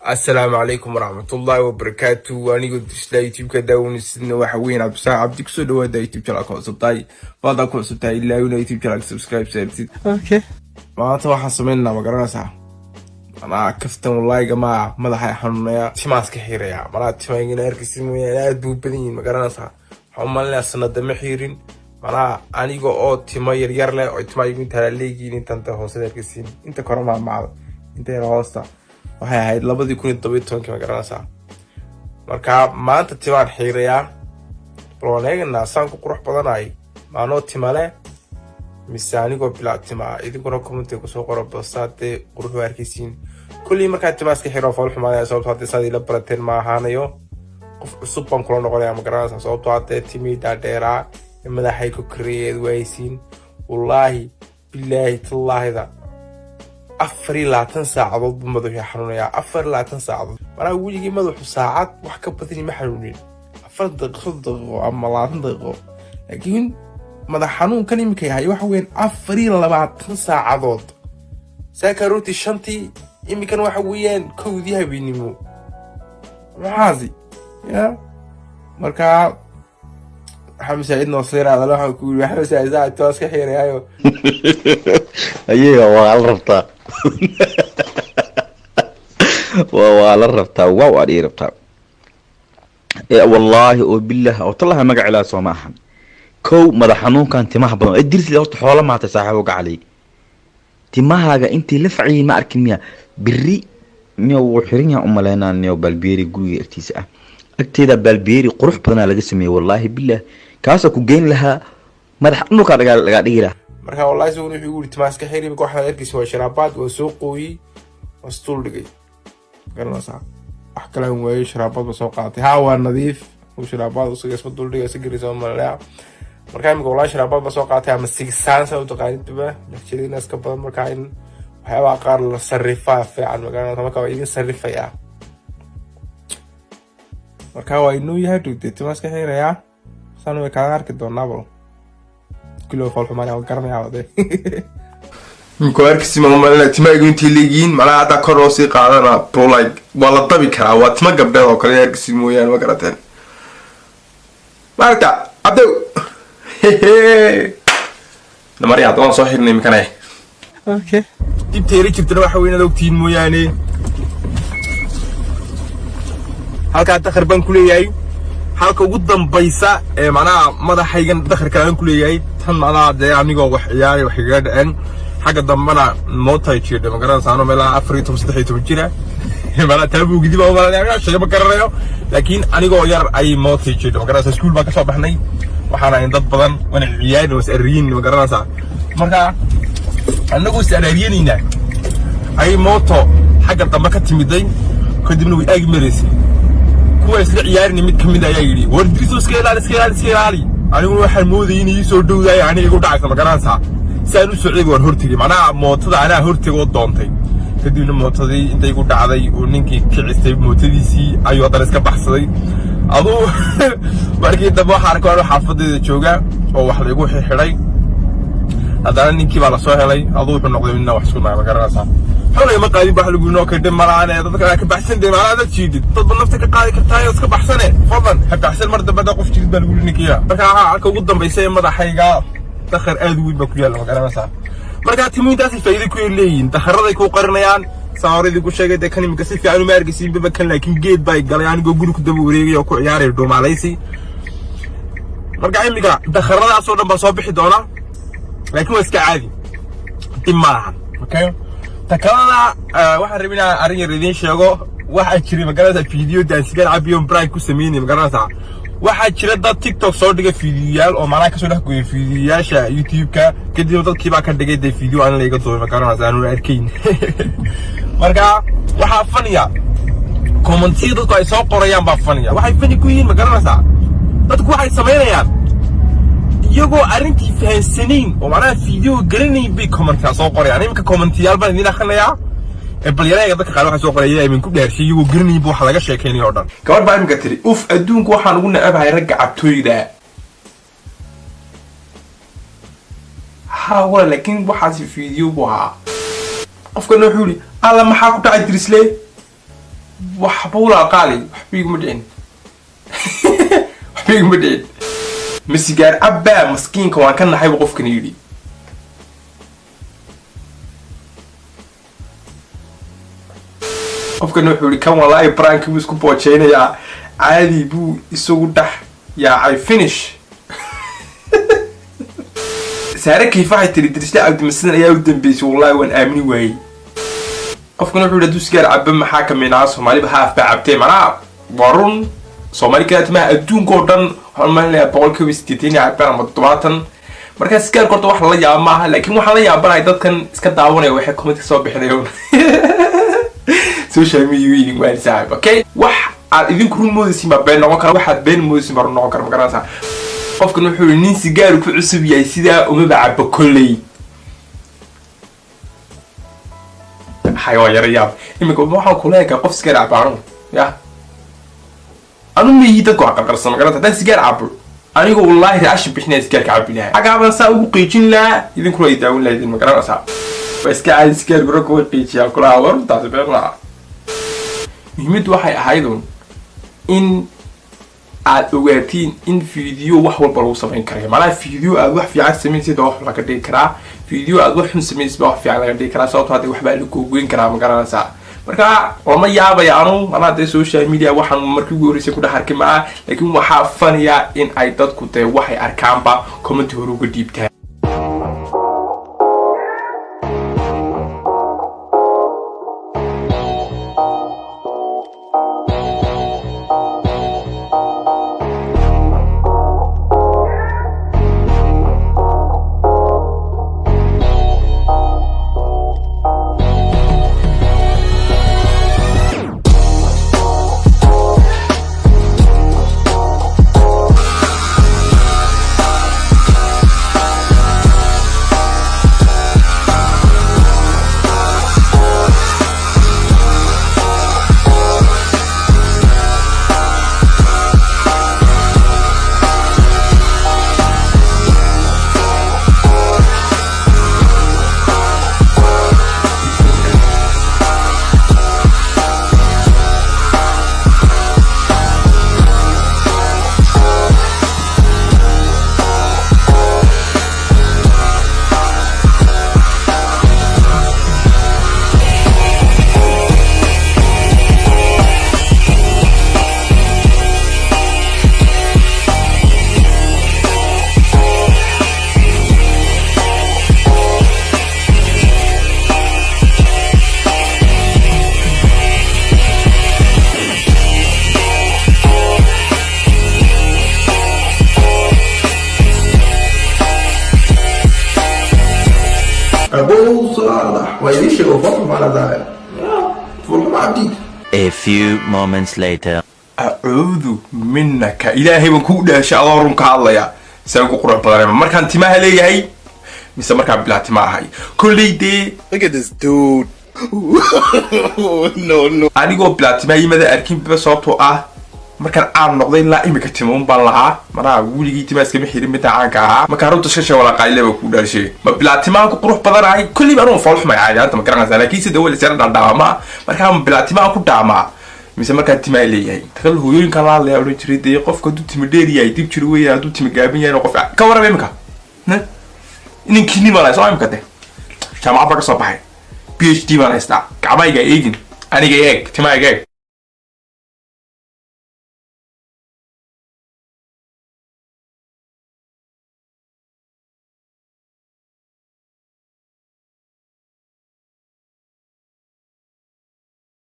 السلام عليكم ورحمة الله وبركاته. وأنا قلت إسلاي يوتيوب كذا ونسينا وحوين عبد الساعة عبدك سود وهذا يوتيوب شارك وصبتاي بعض أكو صبتاي إلا ولا يوتيوب شارك سبسكرايب سيرتي. أوكي. ما أتوقع حصمنا ما قرنا ساعة. أنا كفتم والله يا جماعة ما ضحى حنونا تماس كحيرة يا مرات تماين أركسين ويا دو بدين ما قرنا ساعة. هم اللي أصلا دم حيرين. مرا أنا جو تماير يرلا أو تماير من ترى أنت هوس أركسين أنت كرم مع أنت هوستا. waxay ahayd 2012 ma garanaysaa marka maanta timaan xiiraya baloonayna saan ku qurux badanaay maano timale misaanigo bilaatimo idinkuna comment ku soo qoro basaate qurux waarkiisiin kulli marka timaaska xiro fal xumaanaya sababtoo hadii saadi la barateen ma ahaanayo qof cusub baan kula noqonaya ma garanaysaa sababtoo hadii timida dheera madaxay ku kareeyay waysiin wallahi billahi tallaahida أفري لا تنسى عضب مدوح يحرونيا أفر لا تنسى عضب أنا أقول لك مدوح ساعات وحكبتني محرونين أفر دقيقة أما لا تنضغو لكن مدح حنون كان يمكن هاي وحوين أفري لا تنسى عضب ساكروتي الشنطي يمكن وحوين كوديها بينمو معازي يا مركا حمد سعيد نصير على لوحة كول حمد سعيد زاد تواسك حيري أيوه أيوه والله ربطة والله ربطة واو أري ربطة والله وبالله وطلعها مقع لا سماحا كو مدحنون كان تماه بدن الدرس اللي قلت حوالي ما تساحبوك علي تماها انت لفعي ما أركنيا بري نيو وحرين يا أم لنا نيو بالبيري قوي ارتيساء أكتيدا بالبيري قروح بدنا لقسمي والله بالله كاسا كوجين لها مدحنون كان قاعد يقولها marka wallahi soo wuxuu yiri timaaska xiriib ko waxa arkis waa sharaabad oo soo qooyi wastul dhigay garanaysa wax kale way sharaabad soo qaatay ha waa nadiif oo sharaabad oo sagas dul dhigay sigiriso malaa marka imika wallahi sharaabad soo qaatay ama sigsaan soo taqaanidba laftirina iska badan marka in waxyaaba qaar la sarifaa fiican magaranaysa marka waa idin sarifaya marka waa inuu yahay timaaska xiriya saan way ka arki doonaa كله فالح مانع وكرمي عوضي مكواركسي ماما تما يقولون تيليجين مالا عدا كروسي قادنا برو لايك والله طبي كرا واتما قبله وكلا يركسي مويان وكرتين مالتا عبدو نماري عطوان صحيرني مكاني اوكي جبت تيري جبت روح وين دوكتين موياني هالكا تخربان كلياي halka ugu dambaysa ee macnaha madaxaygan dakhirka aan ku leeyahay tan macnaha de aniga wax ciyaari wax iga dhaceen xaga dambana mootay jeedo ma garanaysaano meelaha 4 jira mala taabu gidiba oo mala shay ma garanayo laakiin aniga oo yar ay mootay jeedo ma garanaysaa iskuul baa ka soo baxnay waxaana in dad badan wana ciyaari was ariin ma garanaysaa marka anagu saariyeenina ay mooto xaga dambe ka timiday kadibna way aag mareysay kuwa isla ciyaarni mid kamid ayaa yiri war Dirisle iska ilaali anigu waxaan moodayay inay soo dhowdaay aniga igu dhacay ma garanaysaa saan u socday war hortigay macnaha mootada anaa hortigo doontay kadibna mootadii intay igu dhacday oo ninkii kicistay mootadiisii ayuu hadana iska baxsaday adoo markii dambe waxaan arkay xaafadeeda jooga oo wax lagu xidhay hadana ninkii baa la soo helay adoo wuxuu noqday inna wax isku ma garanaysaa حولي ما قاعدين بحلقوا نوكل دم مرانا dadka baxsan day maraada jiidid dad nafta ka qaadi kartaa iska baxsane fadlan hadda xasan mar daba qof jirid baan ugu ninkiya marka halka ugu dambeysay madaxayga dakhar aad weyn ba ku yaal ma garanaysaa marka timiintaasi faa'iido ku leeyihiin dakharaday ku qarinayaan saaridii ku sheegay kan imika si fiican u maargisiin baba kan laakiin geed bay galay aniga guri ku daba wareegay oo ku ciyaaray dhoomalaysi marka imika dakharadaas oo dhan ba soo bixi doona laakiin waa iska caadi dimaaha okay تكلنا واحد ربنا أرين ردين شجوا واحد شري مقالة فيديو دانسيجان عبيون براي كوسميني مقالة واحد شري ده تيك توك صور دقة فيديوال أو معناه كسر كوي فيديوهاش يوتيوب كا كده يوتيوب كيف أكن دقة ده فيديو أنا اللي قصور مقالة زانو أركين مركا واحد فنيا كومنتير ده كوي صور قريان بفنيا واحد فني كوين مقالة ده تكون واحد سمينا يعني يجو أرنتي في السنين ومعناه فيديو قرني بكومنتات صوقر يعني يمكن كومنتيال بس دينا خليها بلينا يقدر كقالوا صوقر يجي من كل شيء يجو قرني بو حلقة شيكين يوردن كمان بعد مقتري أوف أدون كوا حنقولنا أبها يرجع بتوي ده حاول لكن بو حاسي فيديو بوها qofkana wuxuu yiri alla maxaa ku dhacay Dirisle waxba wala qaali waxba iguma dhicin waxba iguma dhicin masigaar abba maskiinka waan ka naxay qofkana yiri qofkana wuxuu yiri kan wallahi prank buu isku boojeynaya caadi buu isugu dhax yaa I finish saare kayfa tiri Dirisle abdi masalan ayaa u dambeysay wallahi waan aamini waayay qofkana wuxuu yiri sigaar abba maxaa ka meenaa Soomaaliba haaf ba cabtay mana warun Soomaali ka tama adduunka oo dhan waxaan boqolkiiba 80 abba ama 70 marka sigaar korto wax la yaab maaha laakiin waxa la yaabanaay dadkan iska daawanaya waxay comment ka soo bixinayaan social media eating waan saab okay wax aad idinku run moodaysiin ba been noqon kara waxaad been moodaysiin ba run noqon kara magaranaysa qofkan wuxuu yiri nin sigaar ku cusub yahay sida uma bacaba kulay hayo yarayab imika waxaan ku leeyahay qof sigaar cabaano ya anu miyida ku aqarsan magaranaysa dan sigaar cabo anigu wallahi raash bixinay sigaar cabinahay agaaban saa ugu qiijin la idinku ay daawin lahayd magaranaysa iska caadi sigaar baro ku qiijiya kula war taas beerna muhiimadu waxay ahaydun in aad ogaatiin in video wax walba lagu sameyn karo macnaha video aad wax fiican sameeysid wax laga dhigi karaa video aad wax xun sameeysid wax fiican laga dhigi karaa sababtoo ah waxba la googooyin karaa ma garanaysaa marka lama yaabaya anu maanta social media waxaan markii ugu horeysay ku dhaxarkay ma laakiin waxa faniya in ay dadku tay waxay arkaanba comment hore uga dhiibtaan A few moments later. أعوذ منك إلهي وكودا شاء الله كالله سأقول قرآن بدر مركان تماه لي هاي مثل مركان بلا تماه هاي كل دي Look at this dude. No. أنا جو بلا تماه ماذا أركب بصوته مركان عام نقضي لا إمك تمون بالله مرا ولي تماه سكمي حيرين متاعك ما كانوا تشكشوا ولا قايلة وكودا شيء ما بلا تماه قروح بدر هاي كل ما نروح فالح ما عادي أنت مكان زي كيس دول سيرنا دعما مركان بلا تماه كودعما مثل مركان تماه لي هاي تخيل هو يقول كلام الله يقول تري دي قف كدو تمديري هاي تيب تروي هادو تمجابين يعني قف كورا بيمك نه إن كني ما لا سوى مكته شام عبرك صباحي PhD ما لا يستع كعباي جاي إيجن أنا جاي تماه جاي